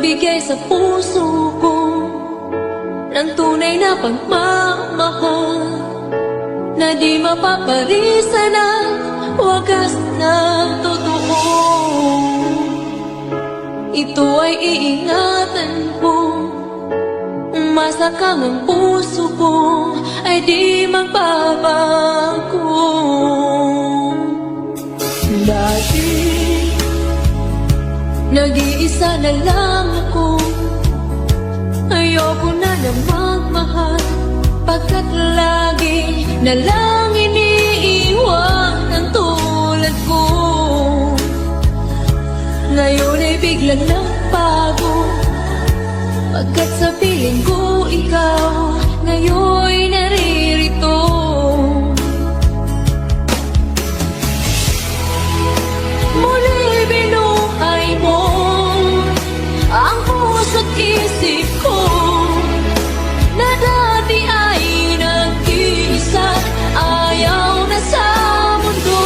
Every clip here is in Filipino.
magbigay sa puso ko ng tunay na pagmamahal na di mapaparisan at wagas na totoo. Ito ay iingatan ko, masakang ang puso ko ay di magbabago. Dati nag-iisa na lang ako, ayoko na na magmahal, pagkat lagi na lang iniiwan ang tulad ko. Ngayon ay biglang nagbago, pagkat sa piling ko ikaw ngayon naririto. Muli binuhay mo ang puso't isip ko na dati ay nag-iisa, ayaw na sa mundo.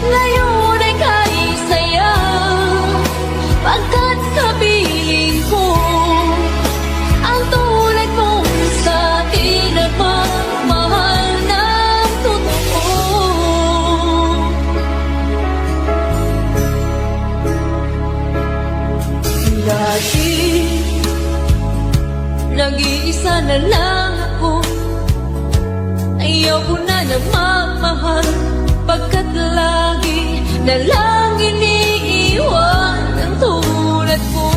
Ngayon ay kahit saya, pagkat kapiling ko ang tulad mong sa'kin at magmahal ng totoo. Dati nag-iisa na lang ako, ayaw ko na na magmahal, pagkat lagi na lang iniiwan ang tulad ko.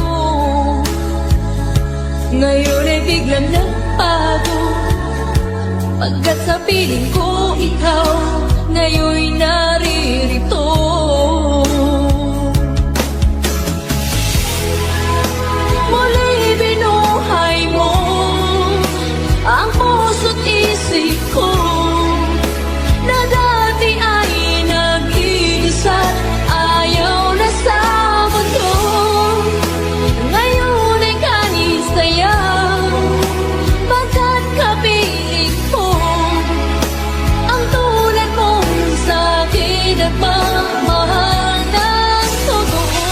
Ngayon ay biglang nagbago, pagkat sa piling ko ikaw ngayon naririto. Muli binuhay mo ang puso't isip ko na dati ay nag-iisa, ayaw na sa mundo. Ngayon ay kahit saya, pagkat kapiling ko ang tulad mong sa'kin at magmahal ng totoo.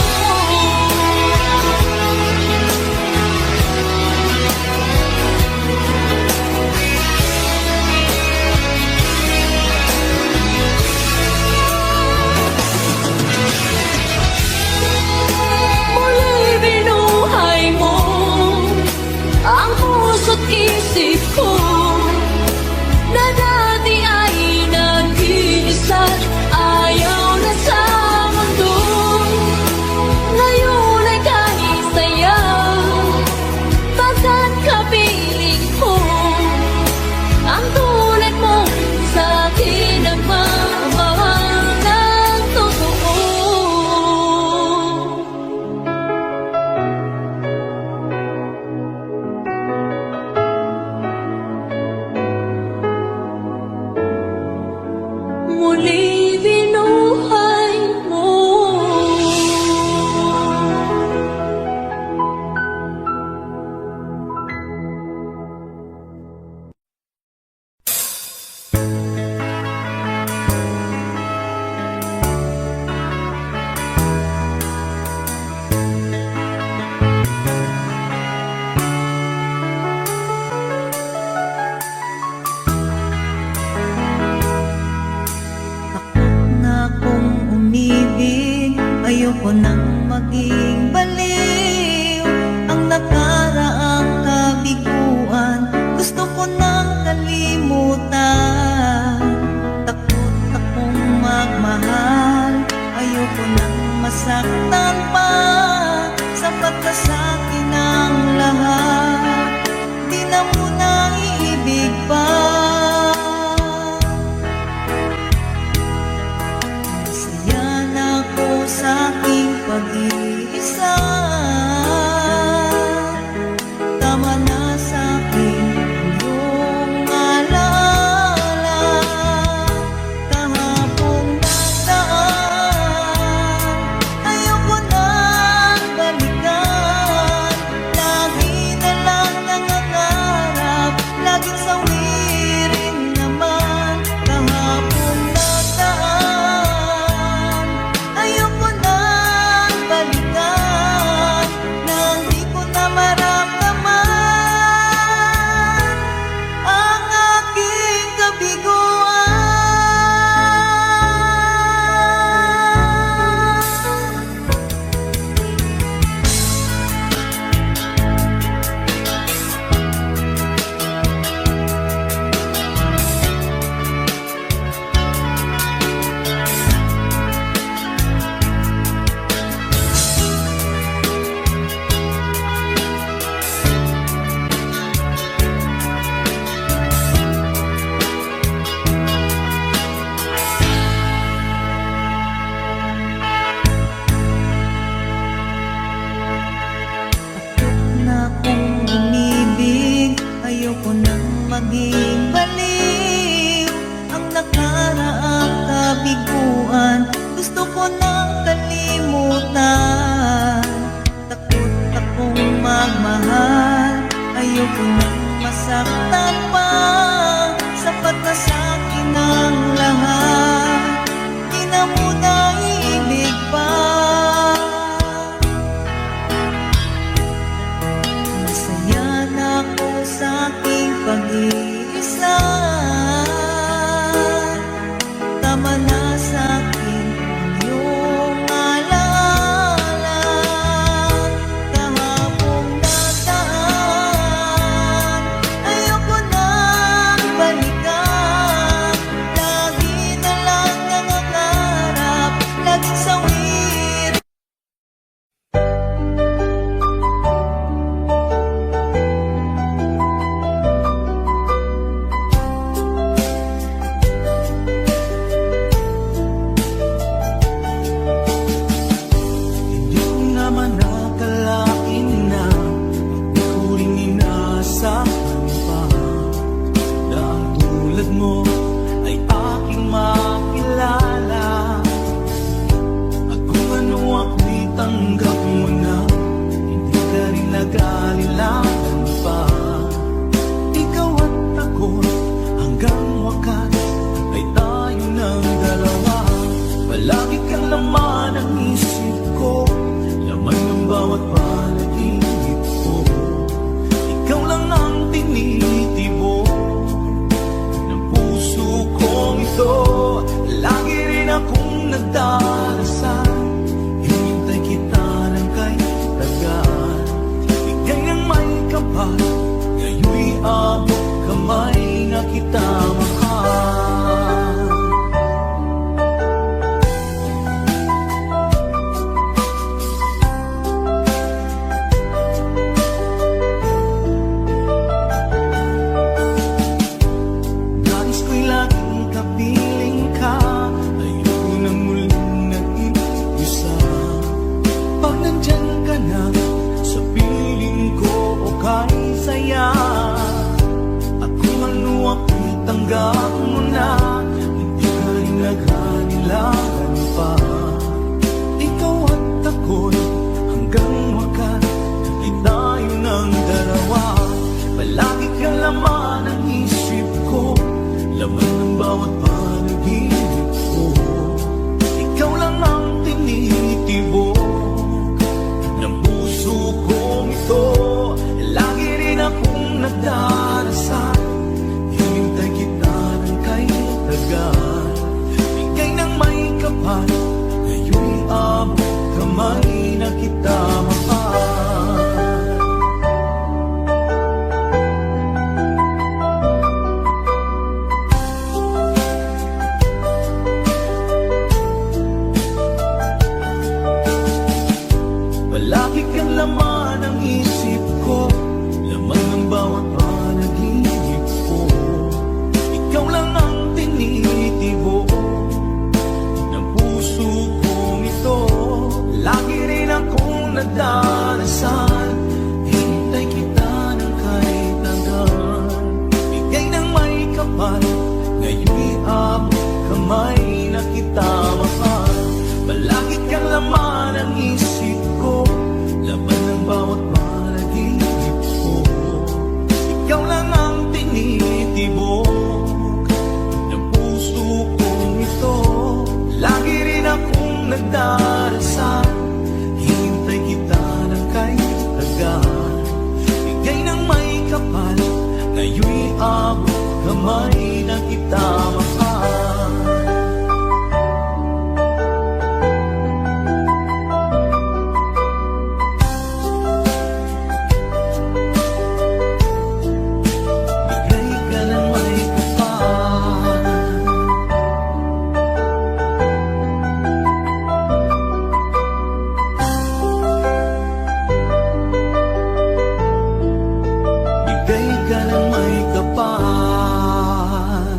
Muli binuhay mo ang puso't isip ko na dati ay nag-iisa, ayaw na sa mundo. Ngayon ay kahit saya, pagkat kapiling ko ang tulad mong sa'kin ang magmahal ng totoo. Muli binuhay mo. Na kung umibig, ayoko nang maging baliw. Ang nakaraang kabiguan, gusto ko nang kalimutan. Takot akong magmahal, ayoko nang masaktan pa. Sapat na sa'kin ang lahat, di na muna iibig pa. Masaya na ako sa aking aking baliw. Ang nakaraang kabiguan gusto ko nang kalimutan. Takot akong magmahal, ayoko nang masaktan pa. Sapat na sa'kin ang lahat, di na muna ibig pa. Masaya na ako sa aking pag-iisa. Tama na sa'kin ang iyong alaala. Kahapong nataan, ayoko nang balikan. Lagi na lang nangangarap, laging sawir. Hindi ko naman akalain na di ko rin inaasahan pa na ang tulad mo ay aking makilala. At kung ano ako'y tanggap mo na, hindi ka rin nag-alilangan pa. Ikaw at ako hanggang wakas ay tayo ng dalawa. Palagi kang laman ng isip ko, laman ng bawat panaginip ko. Ikaw lang ang tinitibok ng puso kong ito. Lagi rin akong nagdarasal, hinintay kita ng kahit tagal. Bigay ng may kapal, ngayon'y abot kamay na kita mahal. Nais ko'y laging kapiling ka, ayoko nang muling nag-iisa. Pag nandyan ka na sa piling ko, okay saya. At kung ano ako'y tanggap mo na, hindi ka rin naghanilangan pa. Ikaw at ako'y hanggang wakas ay tayo ng dalawa. Palagi kang laman ng isip ko, laman ng bawat panaginip ko. Ikaw lang ang tinitibok ng puso kong ito. Lagi rin akong nagdarasal, hinintay kita ng kahit tagal. Bigay ng may kapal, ngayon'y abot kamay na kita mahal. Palagi kang laman ng isip ko, laman ng bawat panaginip ko. Ikaw lang ang tinitibok ng puso kong ito. Lagi rin akong nagdarasal, hintay kita ng kahit tagal. Bigay ng may kapal, ngayon'y abot kamay na kita mahal. Palagi kang laman ng isip ko, laman ng bawat panaginip ko. Ikaw lang ang tinitibok ng puso kong ito. Lagi rin akong nagdarasal, hintay kita ng kahit tagal. Bigay ng may kapal, ngayon'y abot kamay na kita mahal. Bigay ka ng may kapal. Bigay ka ng may kapal.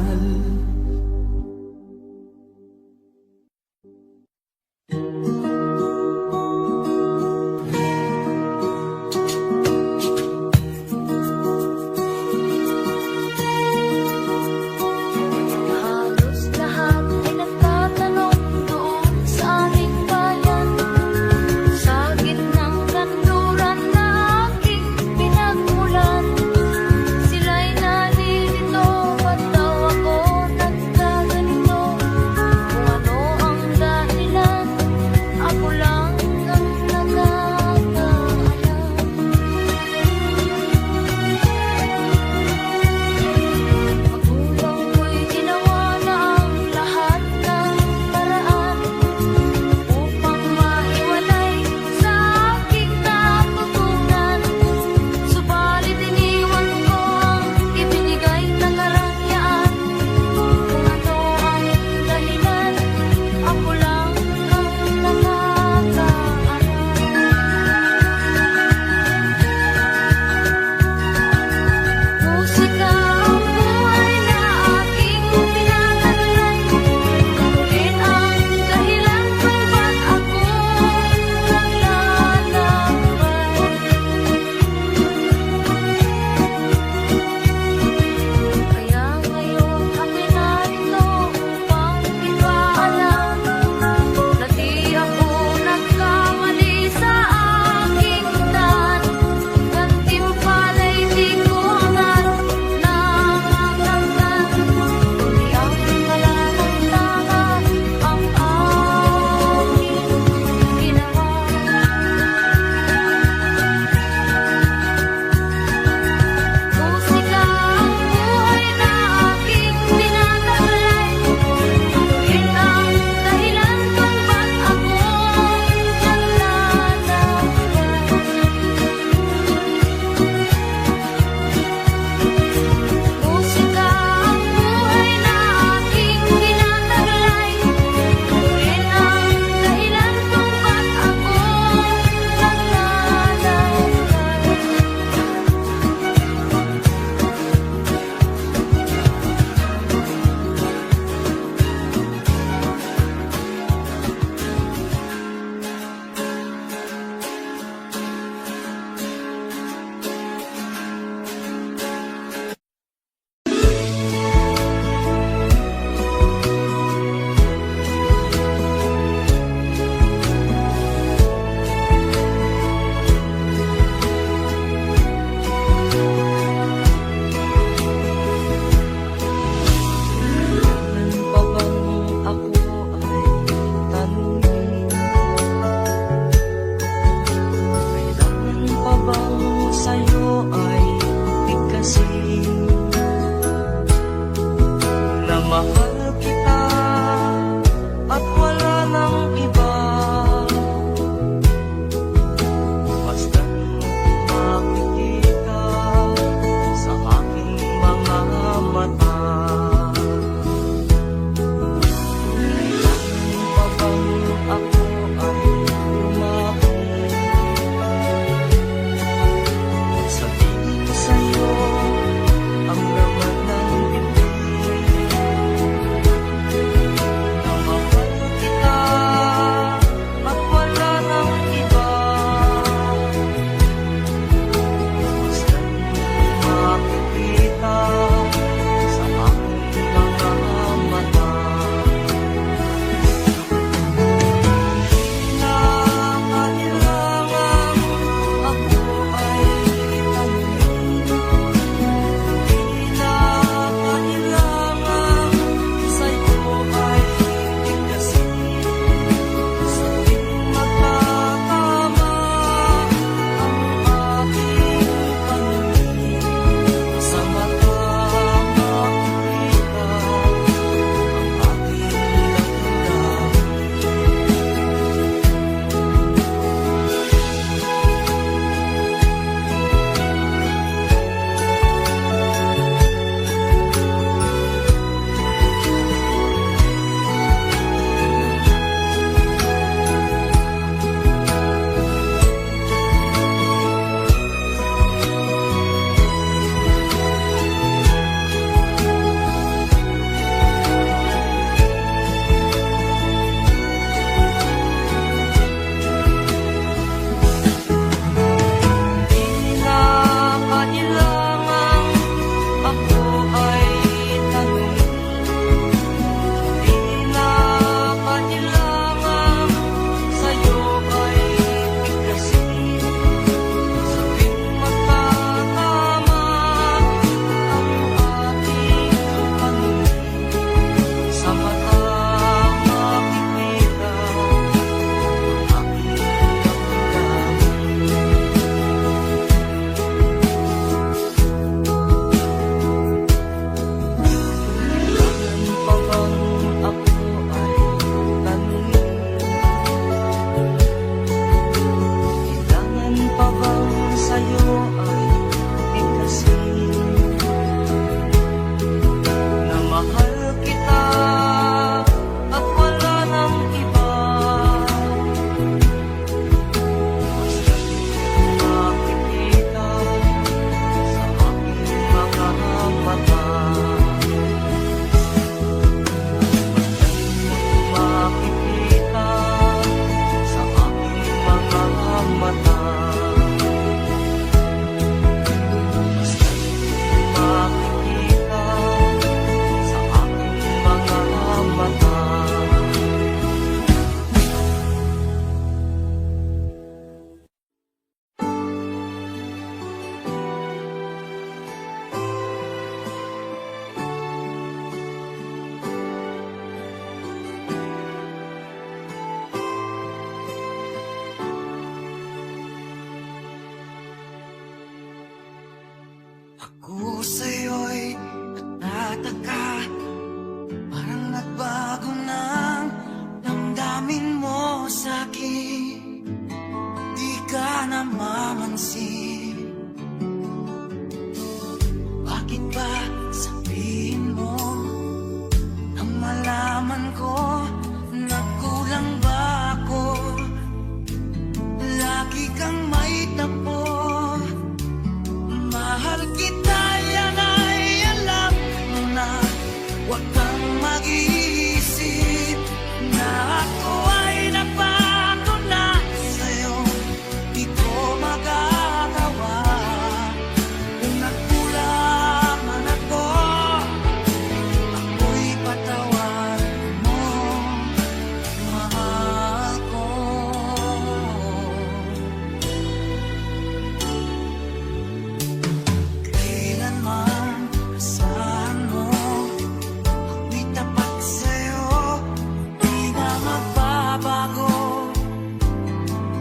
nagtataka, parang nagbago ng damdamin mo sa'kin. Di ka namamansin. Bakit ba sabihin mo nang malaman ko nagkulang ba ako? Lagi kang may tapo. Mahal kita, yan ay alam mo na. Huwag kang mag-iisip na ako ay napako na sa'yo. Di ko magagawa kung nagkulang man ako. Ako'y patawarin mo, mahal ko. Kailanman asahan mo, ako'y tapat sa'yo. Di na magbabago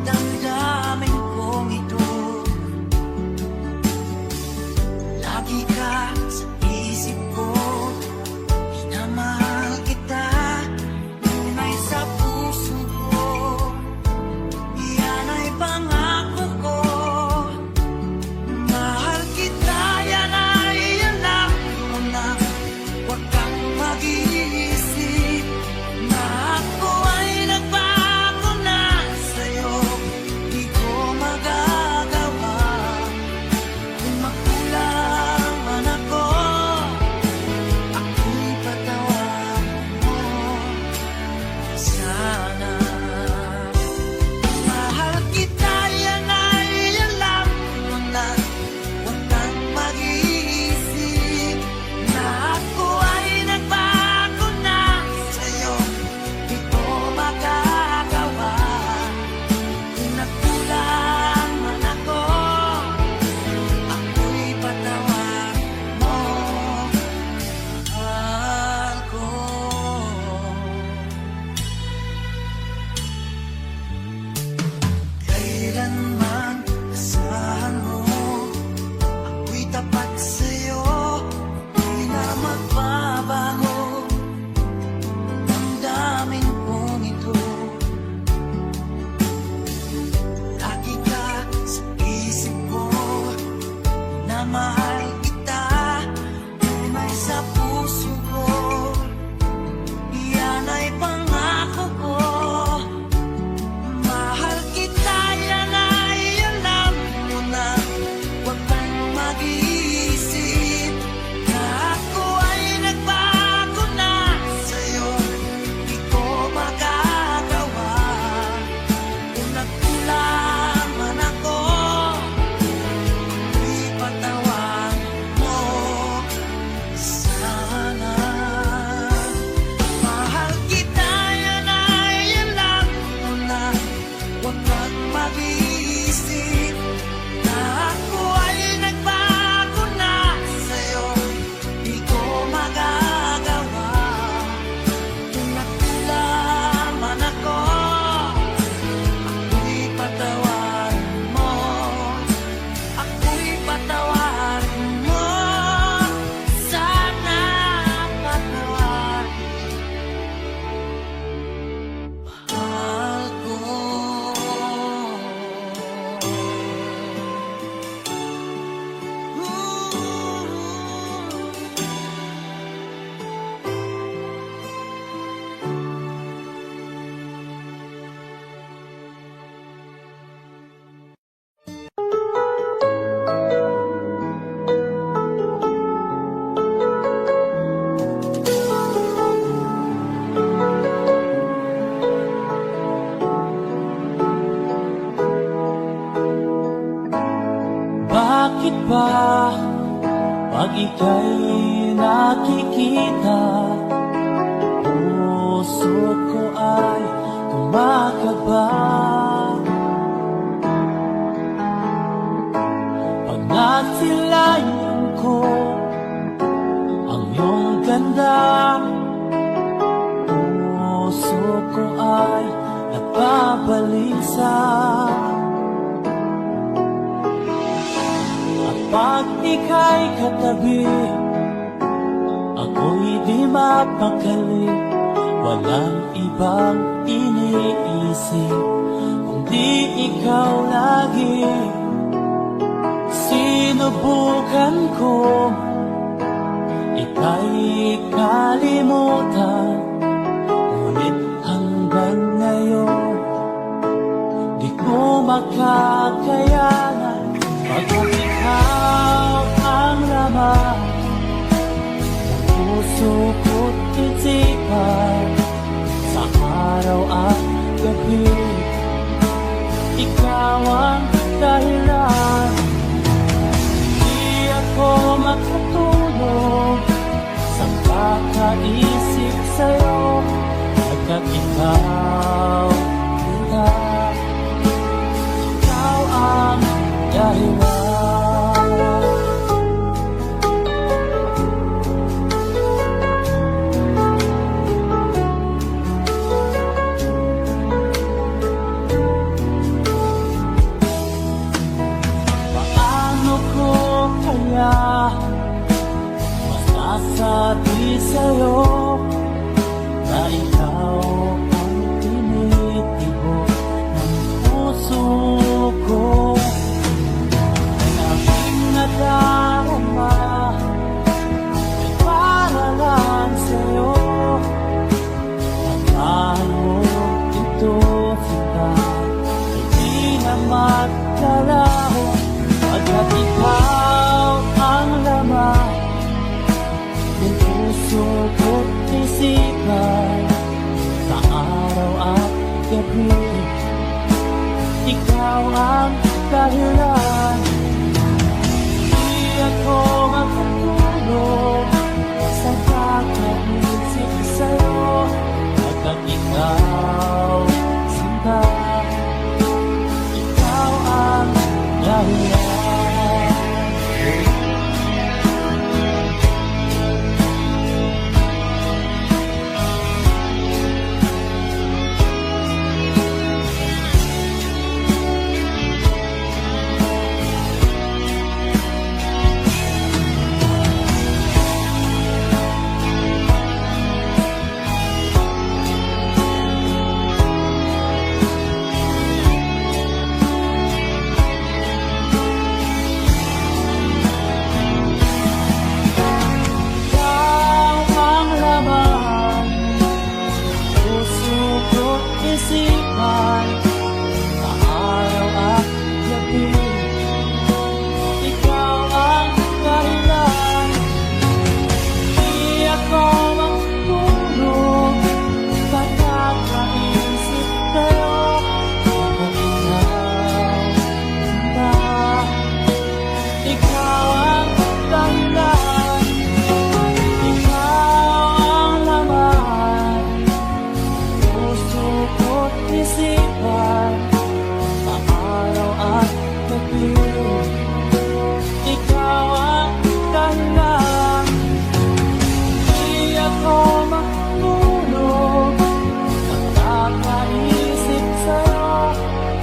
damdamin kong ito. Lagi ka sa isip ko, minamahal kita, tunay sa puso ko. Yan ay pangako ko. Mahal kita, yan ay alam mo na. Huwag kang mag-iisip na ako ay nagbago na sa'yo. Di ko magagawa kung makulang man ako. Ako'y patawarin mo sana. Mahal kita, yan ay alam mo na. Huwag kang mag-iisip na ako ay nagbago na sa'yo. Di ko magagawa kung nagkulang man ako. Ako'y patawarin mo, mahal ko. Kailanman asahan mo, ako'y tapat sa'yo. Di na magbabago damdamin kong ito. Lagi ka sa isip ko, na mahal kita, tunay sa puso ko. Yan ay pangako ko. Mahal kita, yan ay alam mo na. Huwag kang mag-iisip na ako ay nagbago na sa'yo. Di ko magagawa kung nagkulang man ako. Ako'y patawarin mo sana. Mahal kita, yan ay alam mo na. Huwag kang mag-iisip na ako ay nagbago na sa'yo. Di ko magagawa kung nagkulang man ako. Ako'y patawarin mo, ako'y patawarin mo sana. Patawarin mahal ko. Bakit ba pag ika'y nakikita, puso ko ay kumakaba? Pag nasilayan ko ang iyong ganda, puso ko ay nagpabalik sa. At pag ika'y katabi, ako'y di mapakali. Walang ibang iniisip kundi ikaw lagi. Sinubukan ko ika'y kalimutan, ngunit hanggang ngayon di ko makakayanan. Pagkat ikaw ang laman ng puso ko't isipan, sa araw at gabi ikaw ang dahilan. Di ako makatulog sa kakaisip sa'yo, pagkat ikaw ang dahilan. Paano ko kaya masasabi sa'yo na ikaw ang tinitibok ng puso ko? Ang aking nadarama ay para lang sa'yo. Ang mo ito kita ay di na magkalaho, pagkat ikaw ang laman ng puso ko't isipan, sa araw at gabi ikaw ang dahilan. Di ako makatulog sa kakaisip sa'yo, pagkat ikaw sinta, ikaw ang dahilan.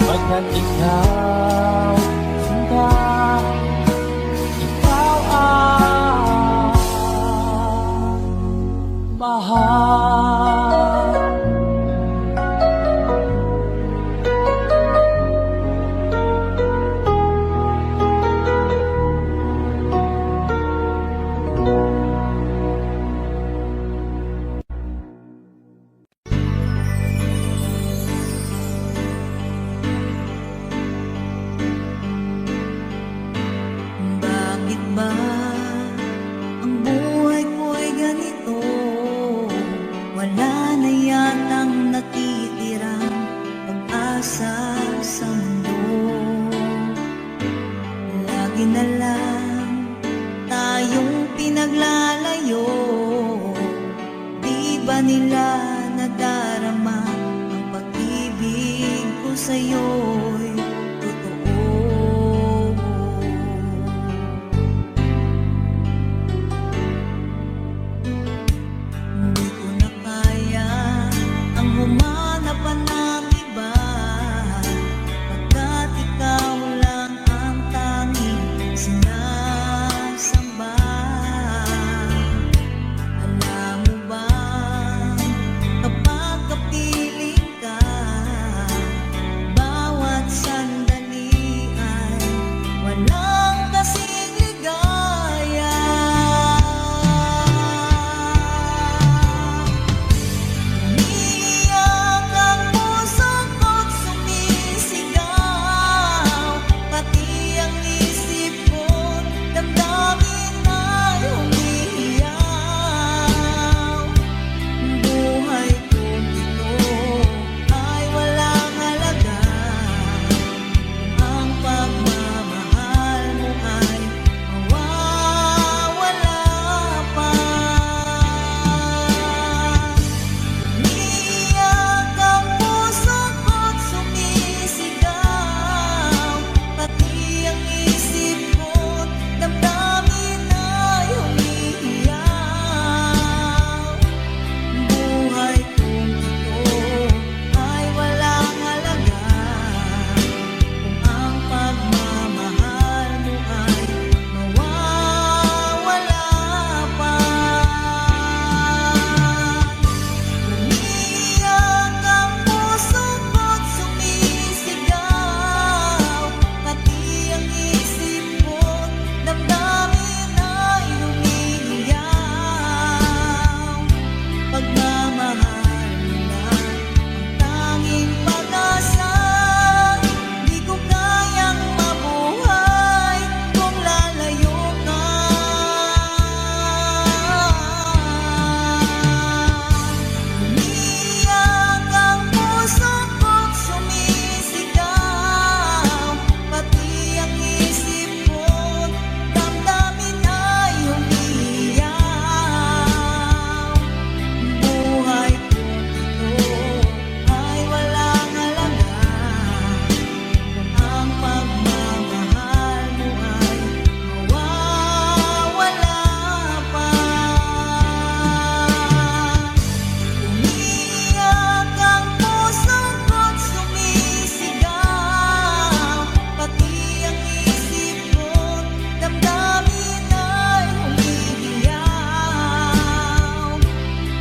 Pagkat ikaw sinta, ikaw ang mahal. Bakit ba ang buhay ko'y ganito? Wala na yatang natitirang pag-asa sa mundo. Lagi na lang tayong pinaglalayo. Di ba nila nadarama ang pag-ibig ko sa'yo'y totoo? Hindi ko na kaya ang humanap pa ng iba, pagkat ikaw lang ang tanging sinasamba.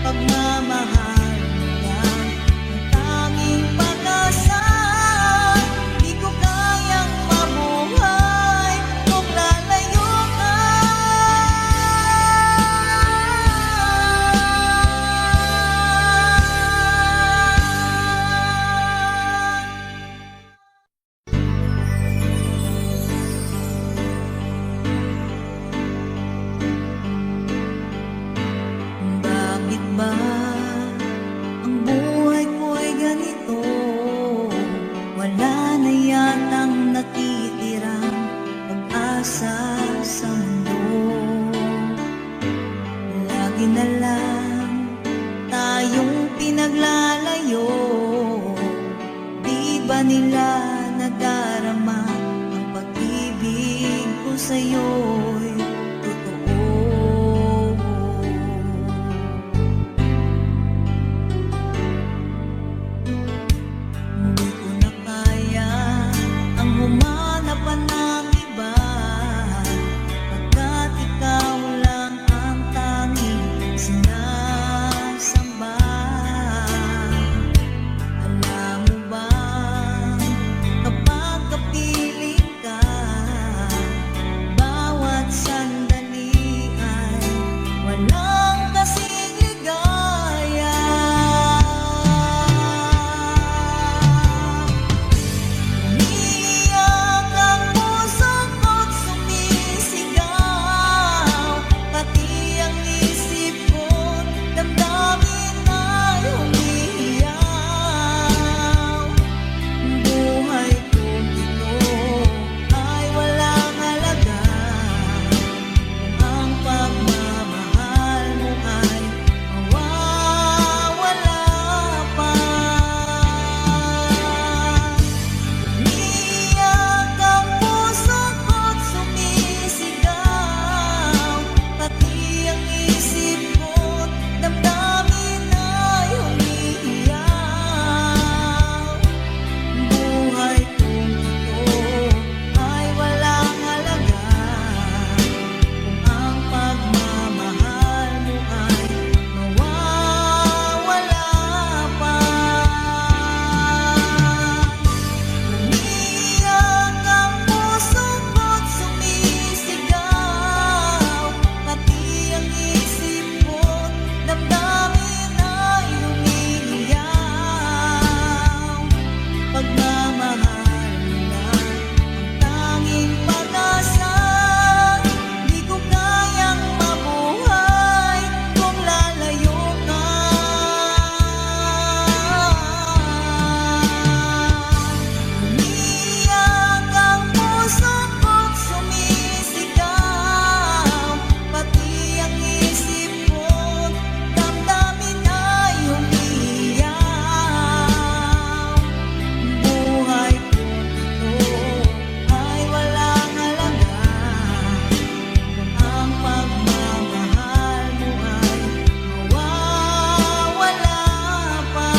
pagmamahal mo lang ang tanging pag-asa. Di ko kayang mabuhay kung lalayo ka. Bakit ba ang buhay ko'y ganito? Wala na yatang natitirang pag-asa sa mundo. Lagi na lang tayong pinaglalayo. Di ba nila nadarama ang pag-ibig ko sa'yo'y totoo? Hindi ko na kaya ang humanap pa ng iba, pagkat ikaw lang ang tanging sinasamba. Alam mo ba, kapag kapiling ka, bawat sandali ay walang kasing ligaya. Umiiyak ang puso ko't sumisigaw, pati ang isip ko't damdamin ay umiiyak. Buhay kong ito ay walang halaga kung ang pagmamahal mo ay mawawala pa. Umiiyak ang puso ko't sumisigaw, pati ang isip ko't damdamin ay umiiyak. Buhay kong ito ay walang halaga kung ang pagmamahal mo ay mawawala pa. Umiiyak ang puso ko't sumisigaw, pati ang isip ko't damdamin ay umiiyak. Pagmamahal mo lang ang tanging pag-asa. Di ko kayang mabuhay kung lalayo ka. Umiiyak ang puso ko't sumisigaw, pati ang isip ko't damdamin ay umiiyak. Buhay kong ito ay walang halaga kung ang pagmamahal mo ay mawawala pa.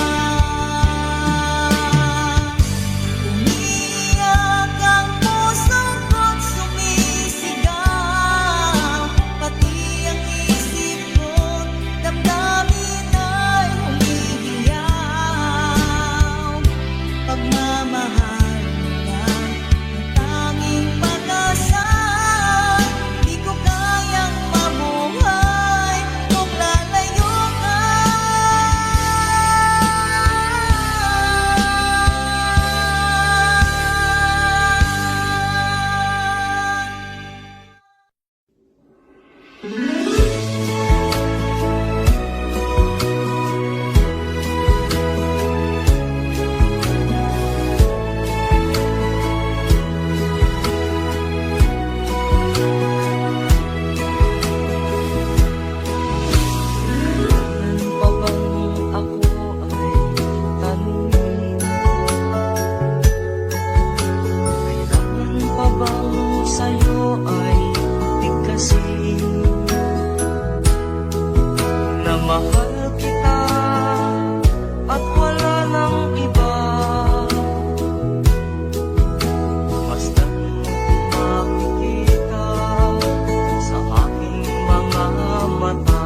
Umiiyak ang puso ko't sumisigaw, pati ang isip ko't damdamin ay umiiyak. Pagmamahal mo lang ang tanging pag-asa. Di ko kayang mabuhay kung lalayo ka. Kailan pa bang ako ay tanungin? Kailan pa bang sa'yo ay bigkasin? Na mahal kita at wala nang iba. Basta't makikita sa aking mga mata.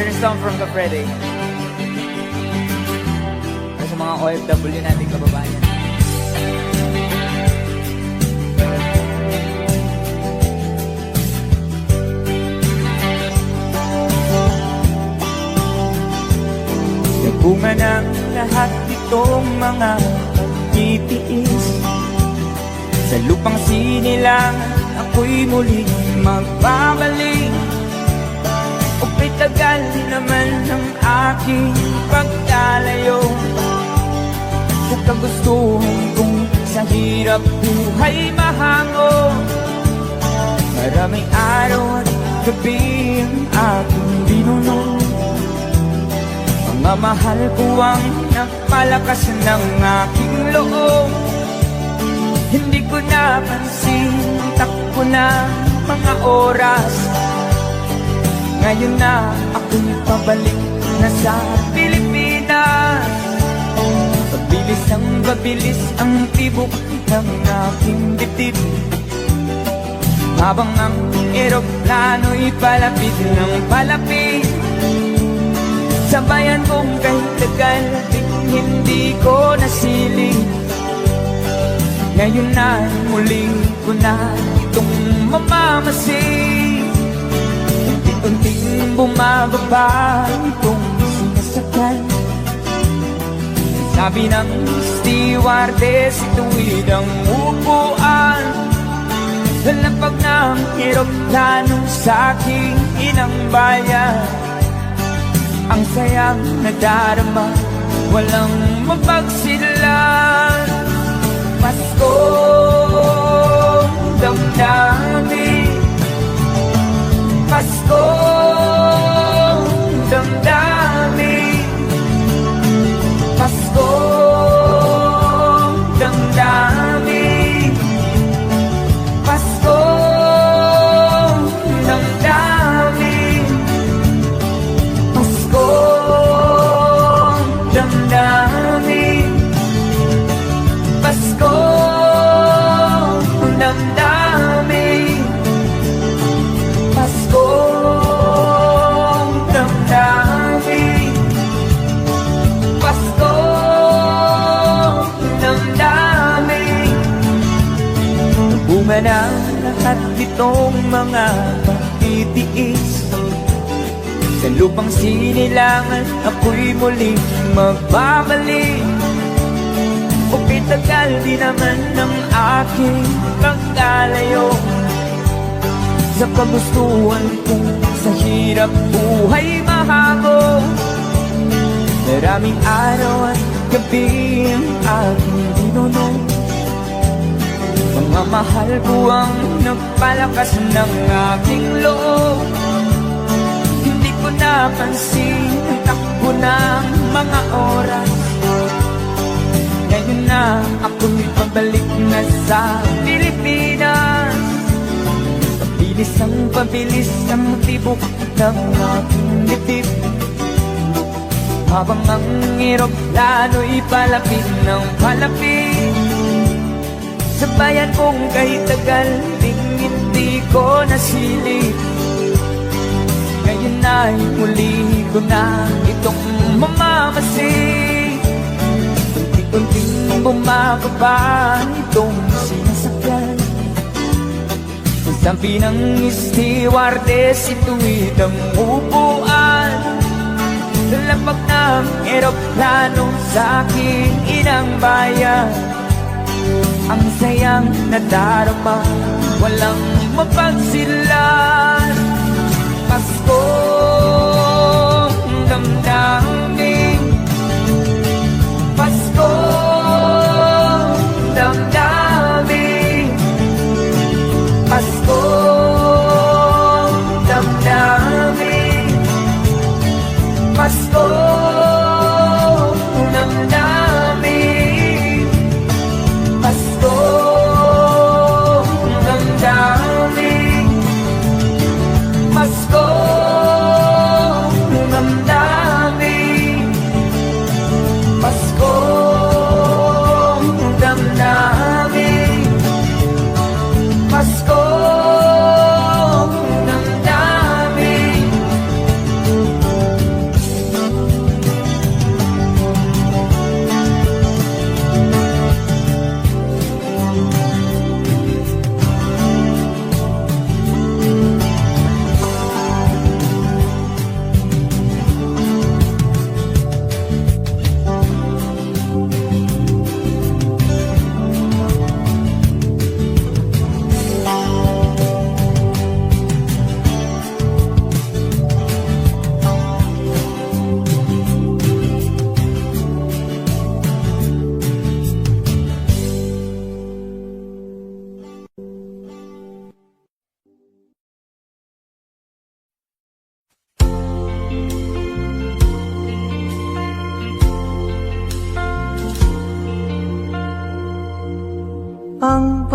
Here's a song from Kafrede. Para sa mga OFW nating kababayan. Bunga ng lahat itong mga pagtitiis. Sa lupang sinilangan ako'y muling magbabalik. O kay tagal naman ng aking pagkalayo sa kagustuhan kong sa hirap buhay mahango. Maraming araw at gabi ang aking binunong. Mga mahal ko ang nagpalakas ng aking loob. Hindi ko napansin, takbo na mga oras. Ngayon na ako'y pabalik na sa Pilipinas. Pabilis ang tibok ng aking dibdib. Habang ang eroplano'y palapit ng palapit sa bayan kong kahit tagal hindi ko nasiling. Ngayon na muling ko na itong mamamasid. Unti-unting bumababa itong sinasakyan. Sabi ng stewardess, ituwid ang upuan. Lalapag ng eroplano sa aking inang bayan. Ang sayang nadarama, walang mapagsilan. Paskong damdamin, Paskong damdamin, Paskong damdamin, Paskong damdamin, Paskong damdamin, Paskong damdamin, Paskong damdamin, Paskong damdamin. Bunga ng lahat itong mga pagtitiis. Sa lupang sinilangan ako'y muling magbabalik. O pitagal di naman ng aking pagkalayo sa kagustuhan kong sa hirap buhay mahango. Maraming araw at gabi ang aking binunong. Mga mahal ko ang nagpalakas ng aking loob. Hindi ko napansin ang takbo ng mga oras. Ngayon na ako'y pabalik na sa Pilipinas. Pabilis ang tibok ng aking dibdib. Habang ang eroplano'y palapit ng palapit sa bayan kong kahit tagal hindi ko nasilip. Ngayon na'y muli ko na itong mamamasid. Unti-unting bumababa itong sinasakyan. Sabi ng stewardess, ituwid ang upuan. Lalapag ng eroplano sa aking inang bayan. Ang sayang nadarama, walang mapagsilan. Paskong damdamin, Paskong damdamin, Paskong damdamin, Paskong damdamin, Paskong damdamin, Paskong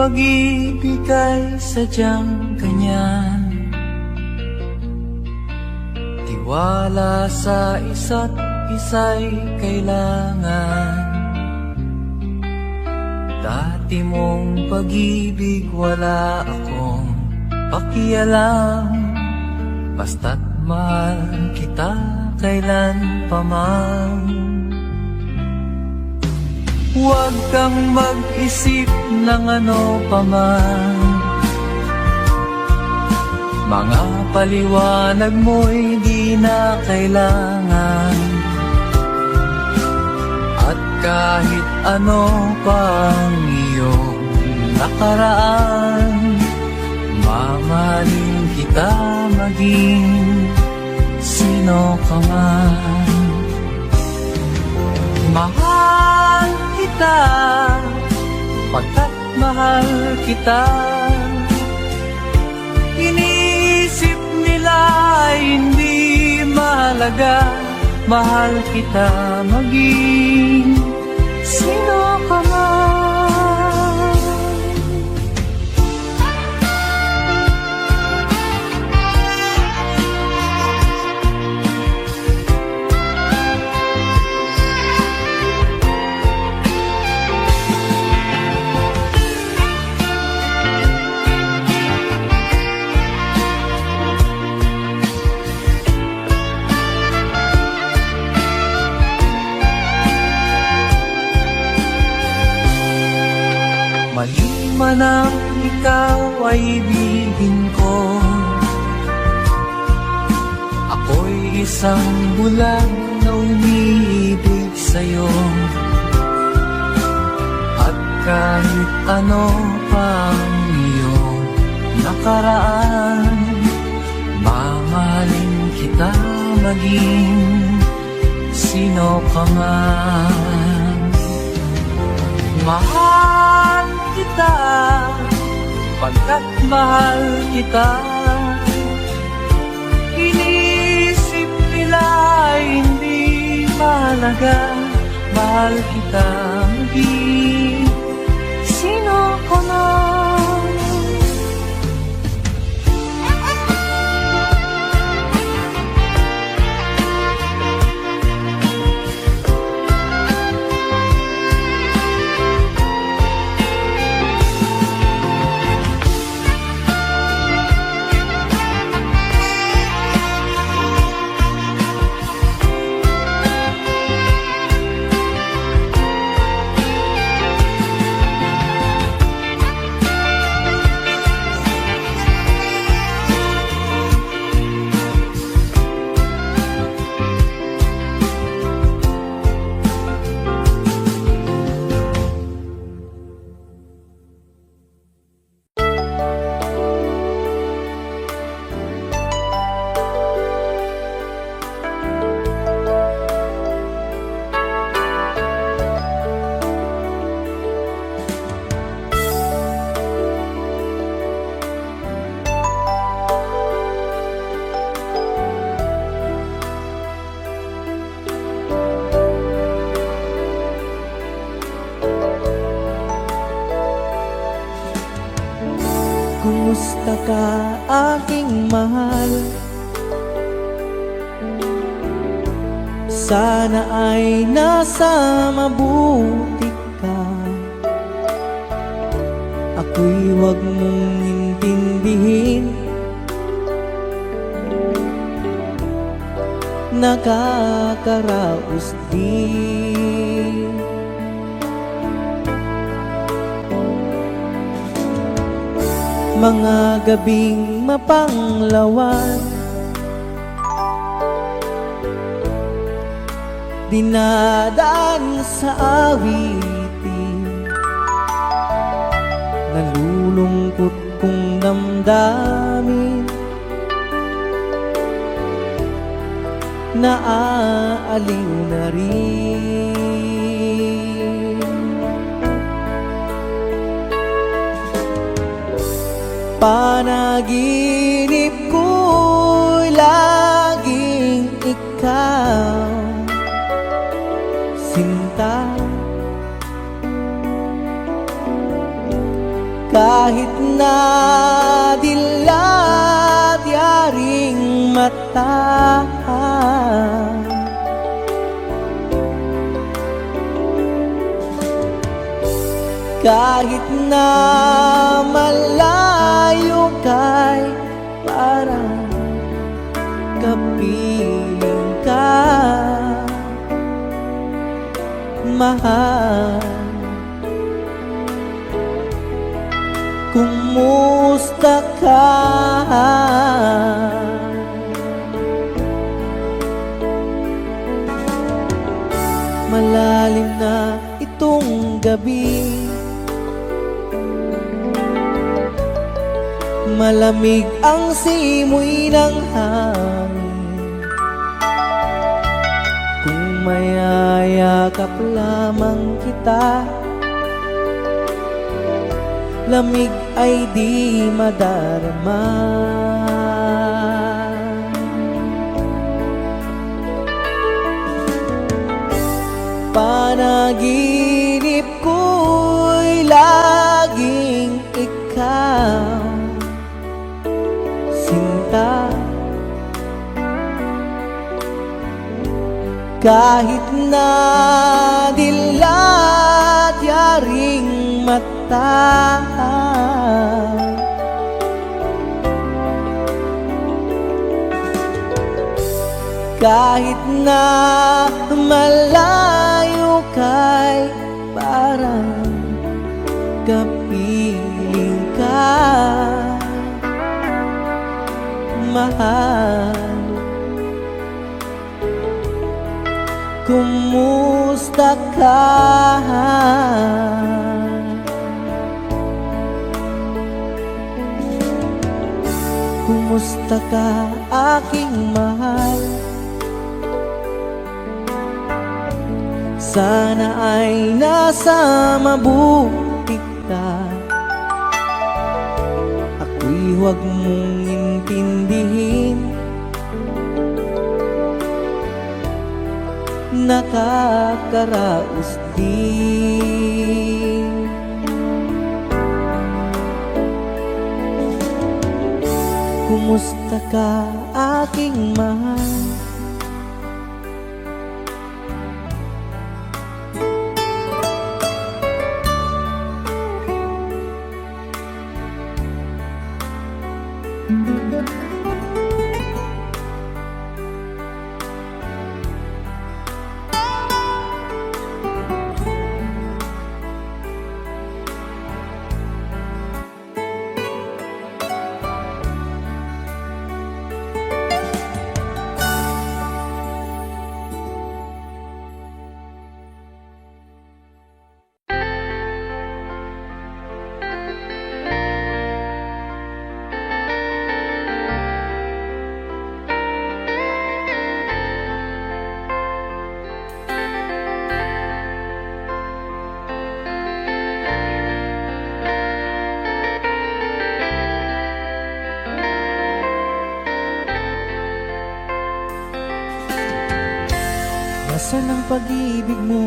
pag-ibig ay sadyang ganyan. Tiwala sa isa't isa'y kailangan. Dati mong pag-ibig wala akong pakialam, basta't mahal kita kailan pa man. Huwag kang mag-isip ng ano pa man, mga paliwanag mo'y di na kailangan. At kahit ano pang iyong nakaraan, mamahalin kita maging sino ka man. Mahal kita pagkat mahal kita. Inisip nila ay hindi mahalaga, mahal kita maging sino ka man. Maliman ang ikaw ay ibigin ko, ako'y isang bulag na umiibig sa'yo. At kahit ano pang iyong nakaraan, mamahalin kita maging sino ka man. Mahal kita pagkat mahal kita. Inisip nila ay hindi mahalaga, mahal kita maging sino ka man. Kumusta ka aking mahal? Sana ay nasa mabuti ka. Ako'y huwag mong intindihin, nakakaraos din. Mga gabing mapanglawan, dinadaan sa awitin, nalulungkot kong damdamin, naaaliw na rin. Panaginip ko'y laging ikaw, sinta. kahit na dilat yaring mata. Kahit na malayo kay parang kapiling ka, mahal. Kumusta ka? Malalim na itong gabi, malamig ang simoy ng hangin. Kung mayayakap lamang kita, lamig ay di madarama. Panaginip ko'y laging ikaw, sinta. Kahit na dilat yaring mata, kahit na malayo kay parang kapiling ka, mahal. Kumusta ka? Kumusta ka, aking mahal? Sana ay nasa mabuti ka. Ako'y huwag mong intindihin, nakakaraos din. Kumusta ka, aking mahal? Nasaan ang pag-ibig mo?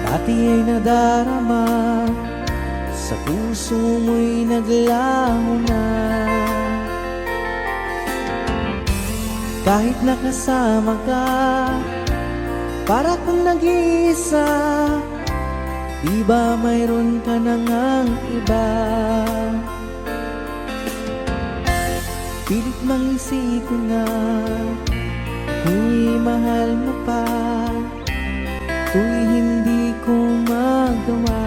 Dati ay nadarama, sa puso mo'y naglaho na. Kahit nakasama ka, para kang nag-iisa. Di ba mayroon ka na ngang iba? Pilit mang isipin na ako'y mahal mo pa, ito'y hindi ko magawa.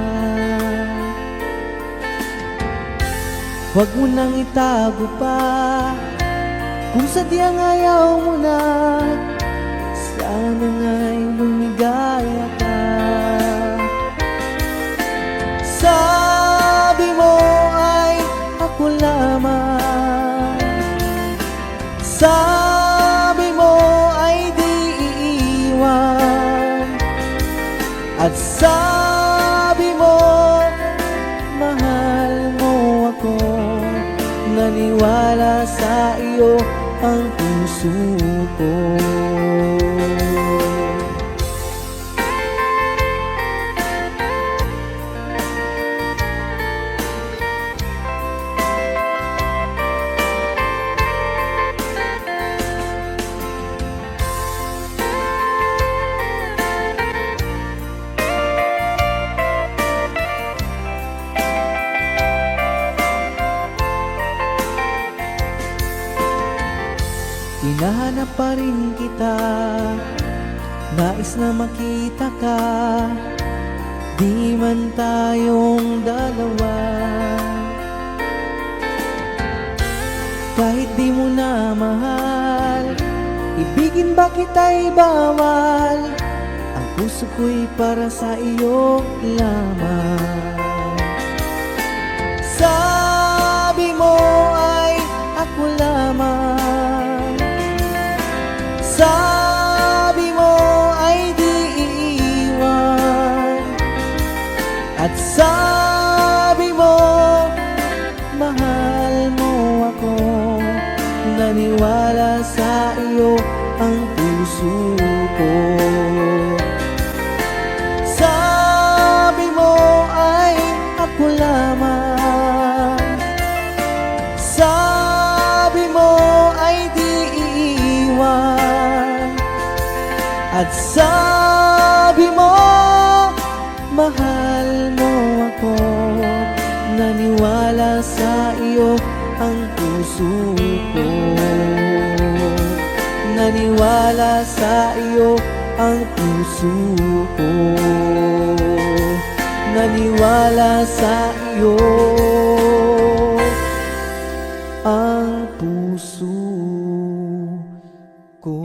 Huwag mo nang itago pa, kung sadyang ayaw mo na, sana nga'y lumigaya ka. Sabi mo ay ako lamang, sabi mo ay di iiwan, at sabi mo mahal mo ako. Naniwala sa iyo ang puso ko. pa rin kita. Nais na makita ka, di man tayong dalawa. Kahit di mo na mahal, ibigin ba kita'y bawal? Ang puso ko'y para sa iyo lamang. Sabi mo ay ako lamang. Sabi mo ay di iiwan. At sabi mo, mahal mo ako. Naniwala sa iyo ang puso ko. Sabi mo ay ako lamang. Sabi mo ay di iiwan. At sabi mo, mahal mo ako. Naniwala sa iyo ang puso ko. Naniwala sa iyo ang puso ko. Naniwala sa iyo ang puso ko.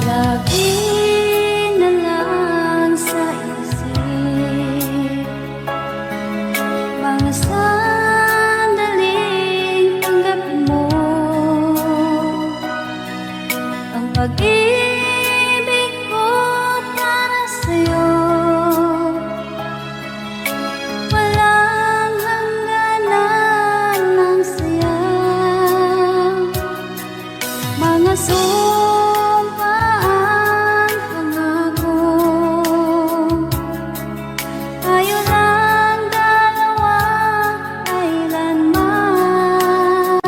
Lagi na lang sa isip mga sandaling tanggapin mo ang pag-ibig ko para sa'yo. Walang hangganan ng saya, mga sumpaan, pangako. Tayo lang dalawa, kailanman.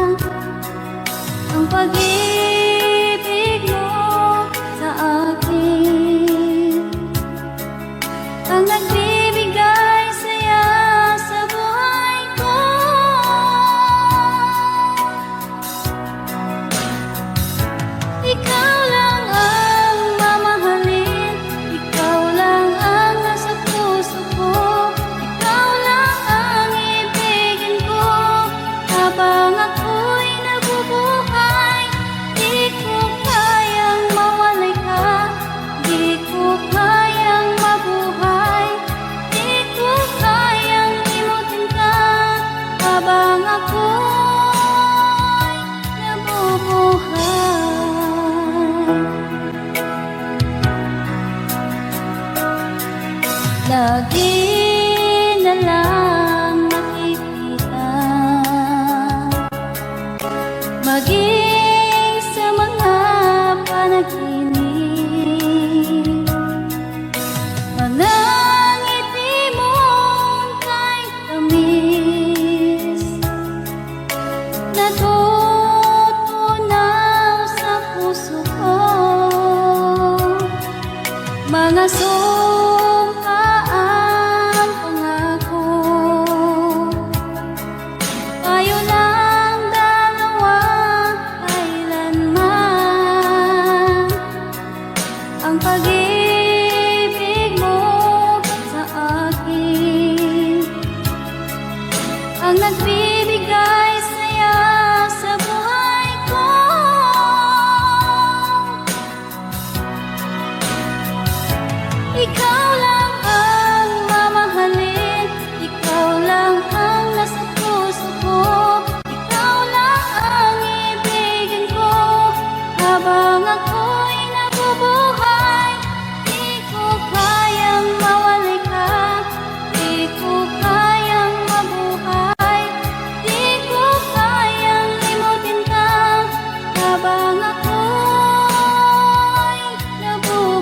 Ang pag-ibig mo sa akin ang nagbibigay saya sa buhay ko. Ikaw lang ang mamahalin, ikaw lang ang nasa puso ko, ikaw lang ang ibigin ko habang ako'y nabubuhay. Di ko kayang mawalay ka, di ko kayang mabuhay, di ko kayang limutin ka habang ako'y nabubuhay. Lagi na lang nakikita, maging sa mga panaginip, mga ngiti mong kay tamis, natutunaw sa puso ko. Mga sumpaan, pangako. Tayo lang dalawa, kailanman. Ang pag-ibig mo sa akin ang nagbibigay saya sa buhay ko. Ikaw lang ang mamahalin, ikaw lang ang nasa puso ko, ikaw lang ang ibigin ko habang ako'y nabubuhay. Di ko kayang mawalay ka, di ko kayang mabuhay, di ko kayang limutin ka habang ako'y nabubuhay.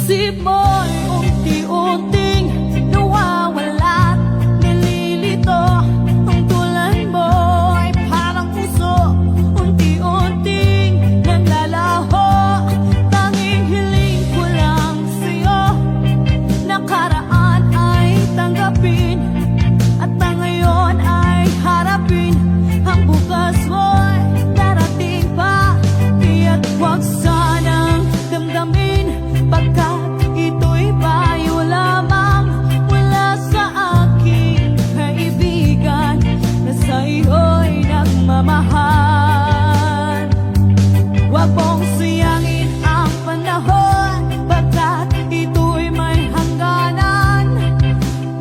isip mo'y unti-unting nawawala't nalilito. Ang tulad mo'y parang puso, unti-unting naglalaho. Tanging hiling ko lang sa'yo, nakaraan ay tanggapin, at ang ngayon ay harapin. Ang bukas mo'y darating pa, kaya't huwag sanang damdamin, pagkat ito'y payo lamang mula sa aking kaibigan na sa'yo'y nagmamahal. Huwag mong sayangin ang panahon, pagkat ito'y may hangganan.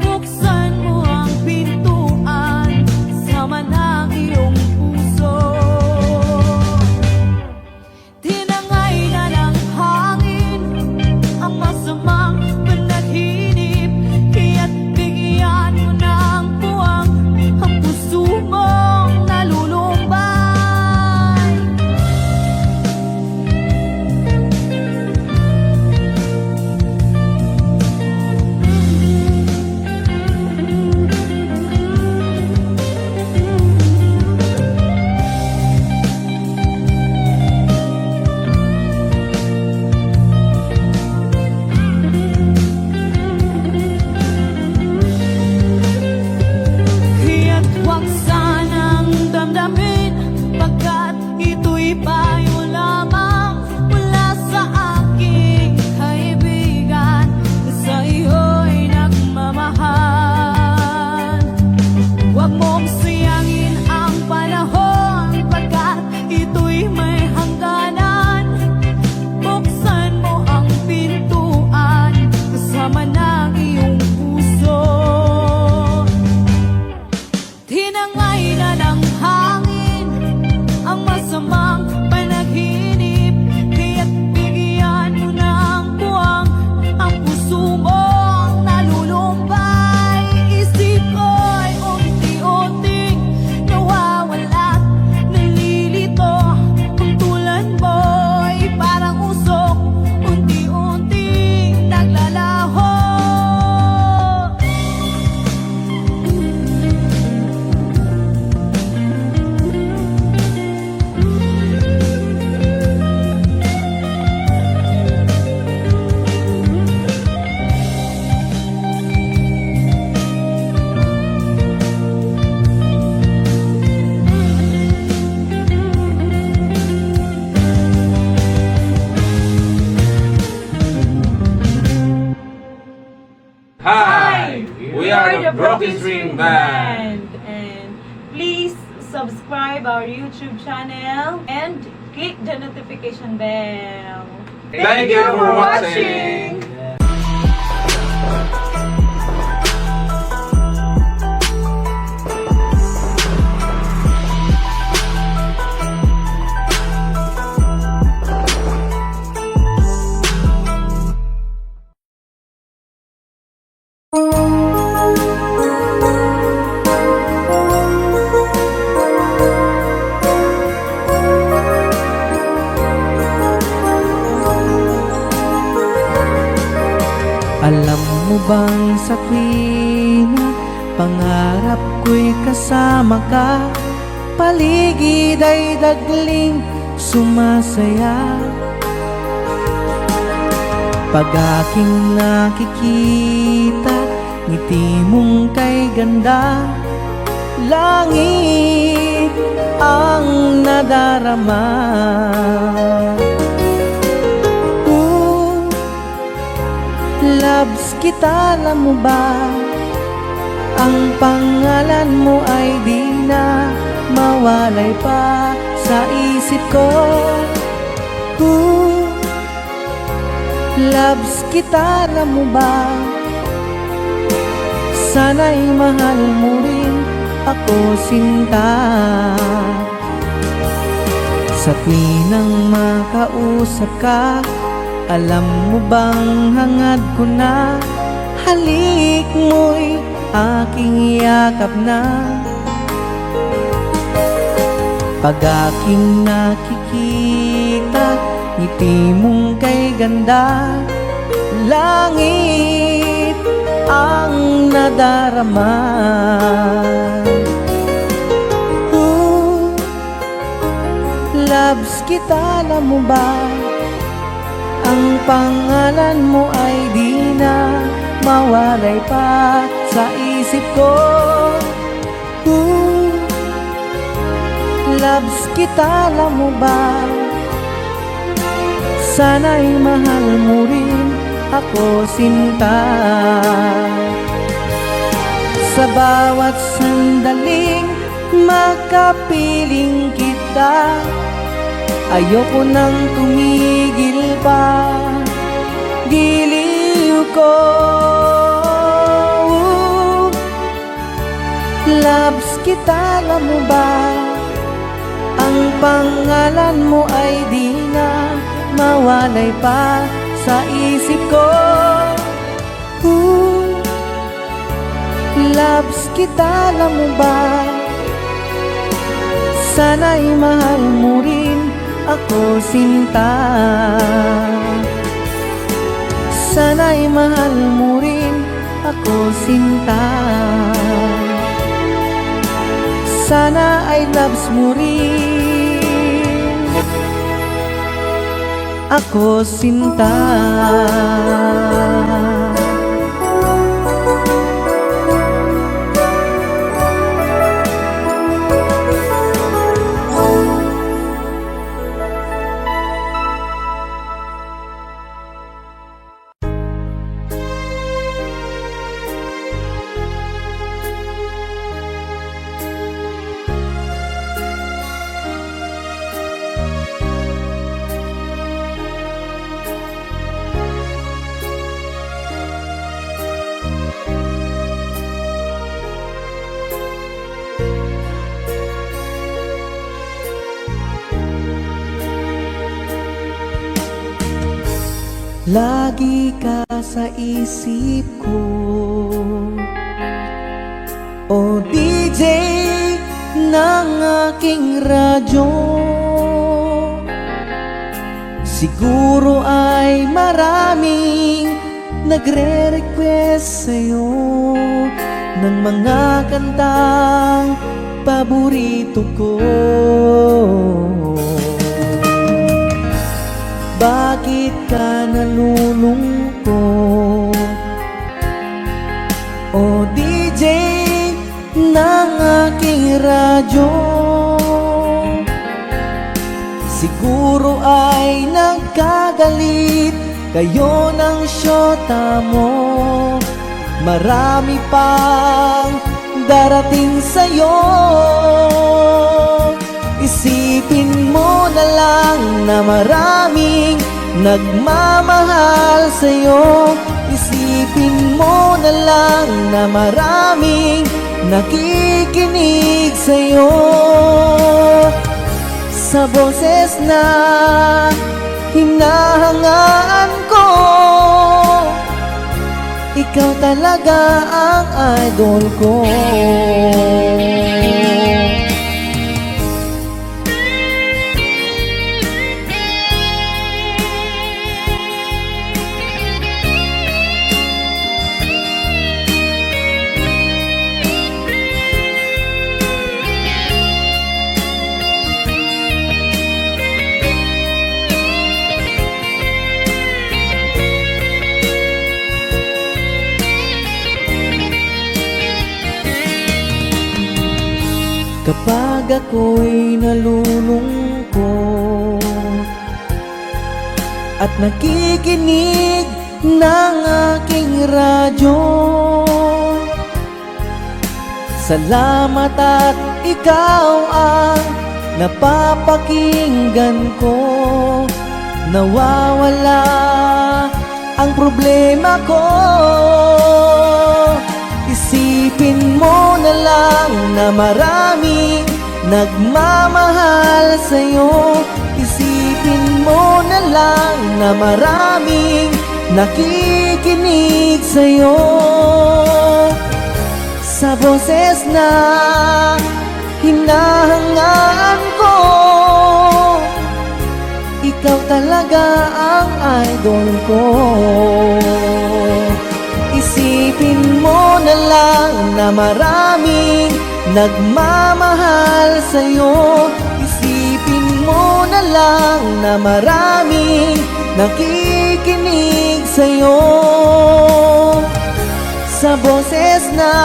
Buksan mo ang pintuan, sama ng iyong puso. Tinangay na ng hangin ang masamang panaginip, kaya't bigyan mo ng puwang ang puso mong nalulumbay. Kaya't huwag sanang damdamin, pagkat ito'y payo lamang mula sa aking kaibigan na sa'yo'y nagmamahal. Huwag mong sayangin ang panahon, pagkat ito'y may hangganan. Buksan mo ang pintuan, kasama ng iyong puso. Tinangay na ng hangin ang masamang panaginip, kaya't bigyan mo ng buwang ang puso mong nalulumbay. Isip ko'y unti-unting nawawala't nalilito. Ang tulad mo'y parang usok, unti-unting naglalaho. Hi! We are the Broken String Band. And please subscribe our YouTube channel and click the notification bell. Thank you for watching. Alam mo bang sa tuwina, pangarap ko'y kasama ka. Paligid ay dagling sumasaya. Pag aking nakikita, ngiti mong kay ganda, langit ang nadarama. Loves kita, alam mo ba? Ang pangalan mo ay di na mawalay pa sa isip ko. Loves kita, alam mo ba? Sana'y mahal mo rin ako, sinta. Sa tuwinang makausap ka, alam mo bang hangad ko na halik mo'y aking yakap na. Pag aking nakikita, ngiti mong kay ganda, langit ang nadarama. Loves kita, alam mo ba? Ang pangalan mo ay di na mawalay pa sa isip ko. Loves kita, alam mo ba? Sana'y mahal mo rin ako, sinta. Sa bawat sandaling makapiling kita, ayoko nang tumigil pa. Giliw ko, loves kita, alam mo ba? Ang pangalan mo ay di na mawalay pa sa isip ko. Loves kita, alam mo ba? Sana'y mahal mo rin ako, sinta. Sana'y mahal mo rin ako, sinta. Sana ay loves mo rin ako, sinta. Lagi ka sa isip ko, o DJ ng aking radyo. Siguro ay maraming nagre-request sa'yo ng mga kantang paborito ko. Bakit ka nalulungkot, o DJ ng aking radyo? Siguro ay nagkagalit kayo ng syota mo. Marami pang darating sa'yo. Isipin mo na lang na maraming nagmamahal sa'yo. Isipin mo na lang na maraming nakikinig sa'yo. Sa boses na hinahangaan ko, ikaw talaga ang idol ko. Kapag ako'y nalulungkot at nakikinig ng aking radyo, salamat at ikaw ang napapakinggan ko. Nawawala ang problema ko. Isipin mo na lang na maraming nagmamahal sa'yo. Isipin mo na lang na maraming nakikinig sa'yo. Sa boses na hinahangaan ko, ikaw talaga ang idol ko. na maraming nagmamahal sa'yo. Isipin mo na lang na maraming nakikinig sa'yo. Sa boses na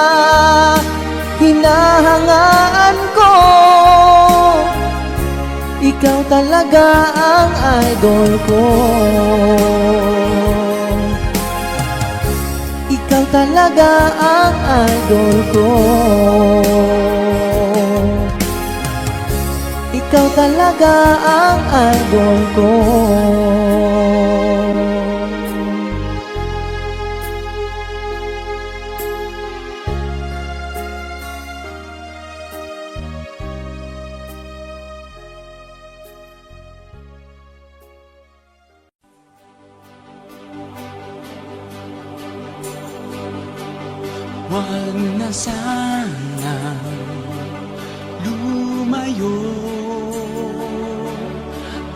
hinahangaan ko, ikaw talaga ang idol ko. Ikaw talaga ang idol ko. Ikaw talaga ang idol ko. Huwag na sana lumayo.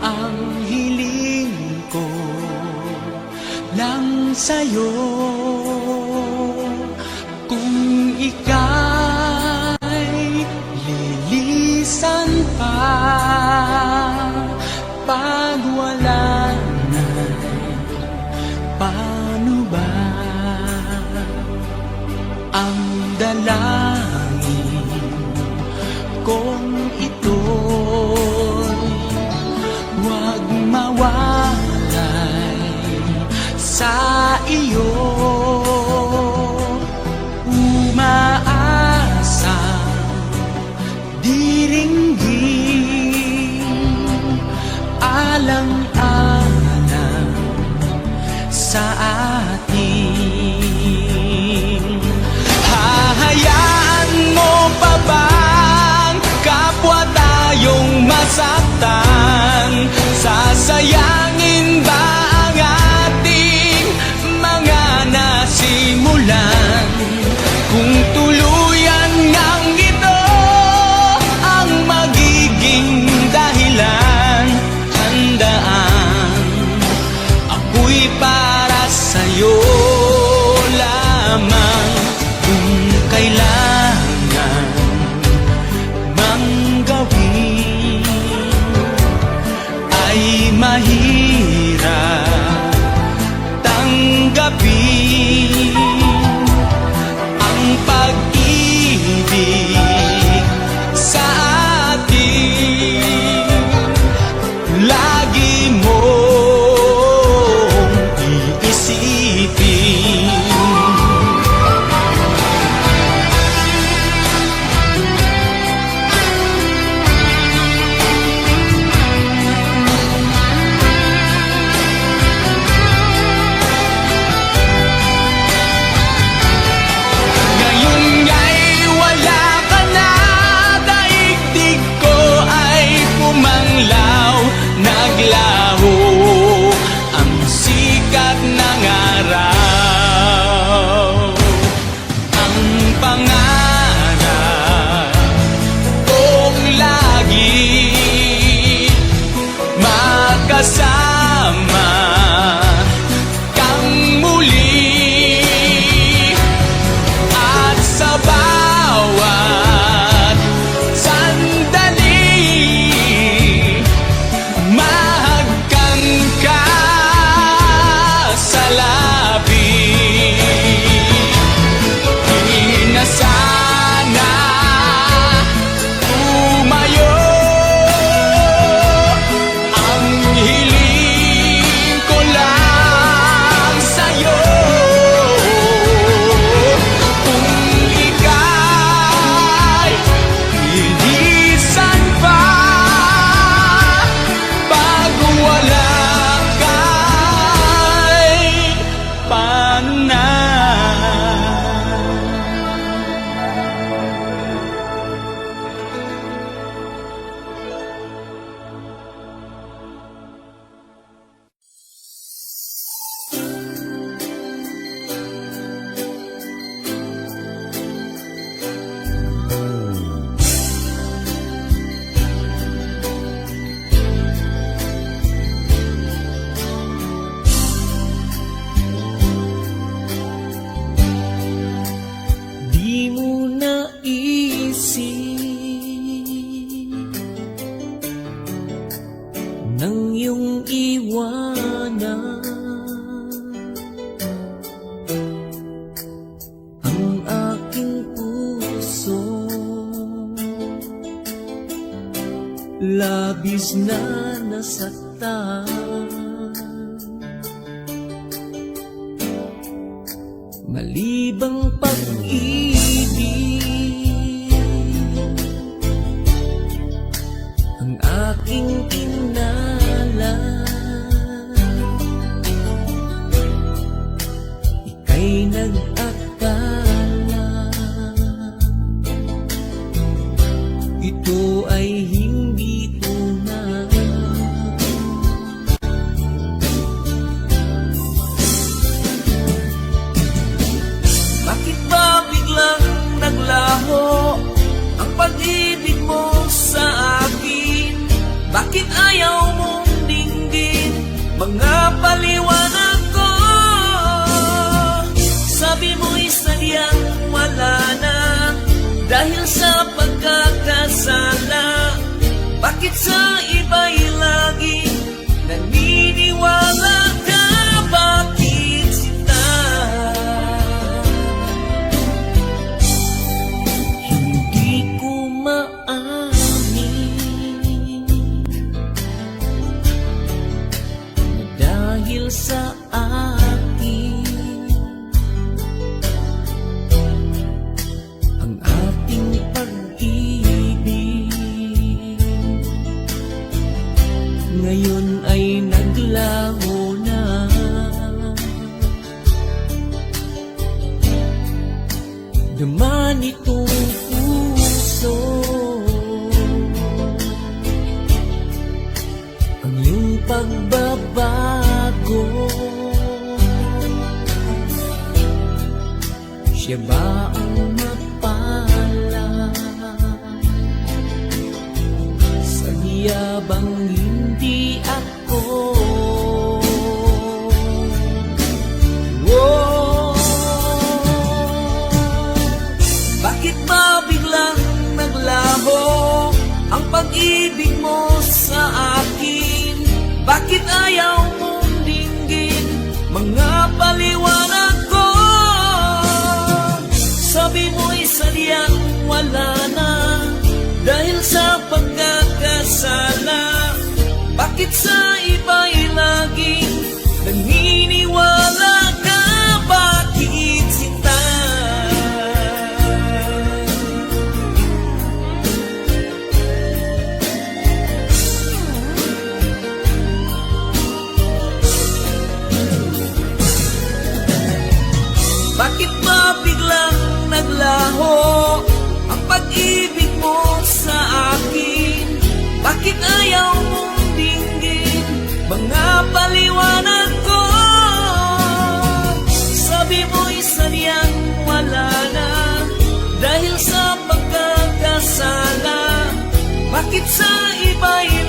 Ang hiling ko lang sa'yo. Kung ika'y lilisan pa, pag wala na, paano ba? Ang dalangin kong ito'y huwag mawalay sa iyo. Umaasa, diringgin, alang-alang sa atin. Hahayaan mo pa bang kapwa tayong masaktan? Sasayangin ba ang ating mga nasimulan? Kung tuluyan ngang ito ang magiging dahilan, handaan ako'y para sa'yo lamang. Kung kailangan mang gawin ay mahirap tanggapin. Ang pag-ibig sa atin lagi mong iisipin. labis na nasaktan. Malibang pag-ibig ang aking inala. Ika'y nag-akala ito ay hindi tunay. Bakit ba biglang naglaho ang pag-ibig mo sa akin? Bakit ayaw mong dinggin mga paliwanag ko? Sabi mo'y sadyang wala na dahil sa pagkakasala. Bakit sa iba'y lagi naniniwala ka? Bakit sita? Hindi ko maamin na dahil sa akin ang ating pag-ibig ngayon ay naglaho na. Naman itong puso ang iyong pagbabago. Siya ba ang mapala? Sadya bang hindi ako? Oh, bakit ba biglang naglaho ang pag-ibig mo sa akin? Bakit ayaw mong dinggin mga paliwanag ko? Sabi mo'y sadyang wala na dahil sa pagkakasala. Bakit sa iba'y laging naniniwala ka? Bakit sita? Bakit ba biglang naglaho ang pag-ibig mo sa akin? Bakit ayaw mong dinggin mga paliwanag ko? Sabi mo'y sadyang wala na dahil sa pagkakasala. Bakit sa iba'y